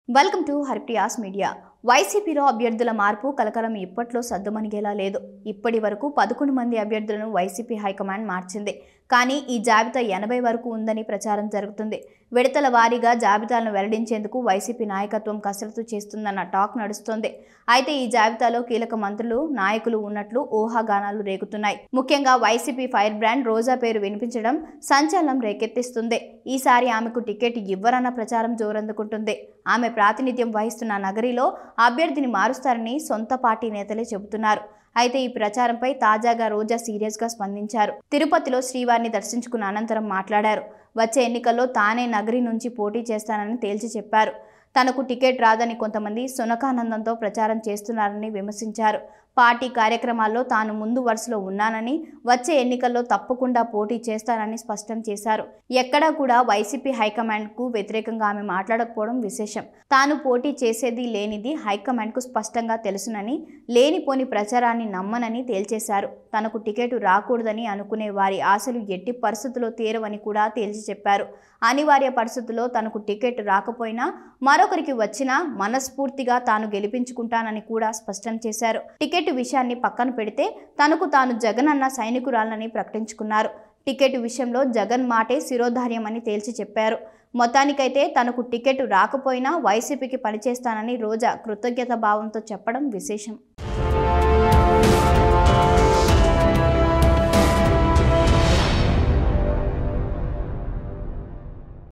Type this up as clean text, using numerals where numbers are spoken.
Welcome to Harpriya's media. వైసీపీలో అభ్యర్థుల మార్పు కలకలం ఇప్పట్లో సద్దుమణిగేలా లేదు. ఇప్పటి వరకు 11 మంది అభ్యర్థులను వైసీపీ హైకమాండ్ మార్చింది. కానీ ఈ జాబితా 80 వరకు ఉందని ప్రచారం జరుగుతుంది. విడతల వారీగా జాబితాలను వెల్లడించేందుకు వైసీపీ నాయకత్వం కసరత్తు చేస్తుందన్న టాక్ నడుస్తోంది. అయితే ఈ జాబితాలో కీలక మంత్రులు, నాయకులు ఉన్నట్లు ఊహాగానాలు రేగుతున్నాయి. ముఖ్యంగా వైసీపీ ఫైర్ బ్రాండ్ రోజా పేరు వినిపించడం సంచలనం రేకెత్తిస్తుంది. ఈసారి ఆమెకు టికెట్ ఇవ్వరన్న ప్రచారం జోరందుకుంటుంది. ఆమె ప్రాతినిధ్యం వహిస్తున్న నగరిలో అభ్యర్థిని మారుస్తారని సొంత పార్టీ నేతలే చెబుతున్నారు. అయితే ఈ ప్రచారంపై తాజాగా రోజా సీరియస్గా స్పందించారు. తిరుపతిలో శ్రీవారిని దర్శించుకున్న అనంతరం మాట్లాడారు. వచ్చే ఎన్నికల్లో తానే నగరి నుంచి పోటీ చేస్తానని తేల్చి చెప్పారు. తనకు టికెట్ రాదని కొంతమంది సునకానందంతో ప్రచారం చేస్తున్నారని విమర్శించారు. పార్టీ కార్యక్రమాల్లో తాను ముందు వరుసలో ఉన్నానని, వచ్చే ఎన్నికల్లో తప్పకుండా పోటీ చేస్తానని స్పష్టం చేశారు. ఎక్కడా కూడా వైసీపీ హైకమాండ్కు వ్యతిరేకంగా ఆమె మాట్లాడకపోవడం విశేషం. తాను పోటీ చేసేది లేనిది హైకమాండ్కు స్పష్టంగా తెలుసునని, లేనిపోని ప్రచారాన్ని నమ్మనని తేల్చేశారు. తనకు టికెట్ రాకూడదని అనుకునే వారి ఆశలు ఎట్టి పరిస్థితుల్లో తీరవని కూడా తేల్చి చెప్పారు. అనివార్య పరిస్థితుల్లో తనకు టికెట్ రాకపోయినా మరొకరికి వచ్చినా మనస్ఫూర్తిగా తాను గెలిపించుకుంటానని కూడా స్పష్టం చేశారు. టికెట్ విషయాన్ని పక్కన పెడితే తనకు తాను జగన్ అన్న సైనికురాలని ప్రకటించుకున్నారు. టికెట్ విషయంలో జగన్ మాటే శిరోధార్యమని తేల్చి చెప్పారు. మొత్తానికైతే తనకు టికెట్ రాకపోయినా వైసీపీకి పనిచేస్తానని రోజా కృతజ్ఞత భావంతో చెప్పడం విశేషం.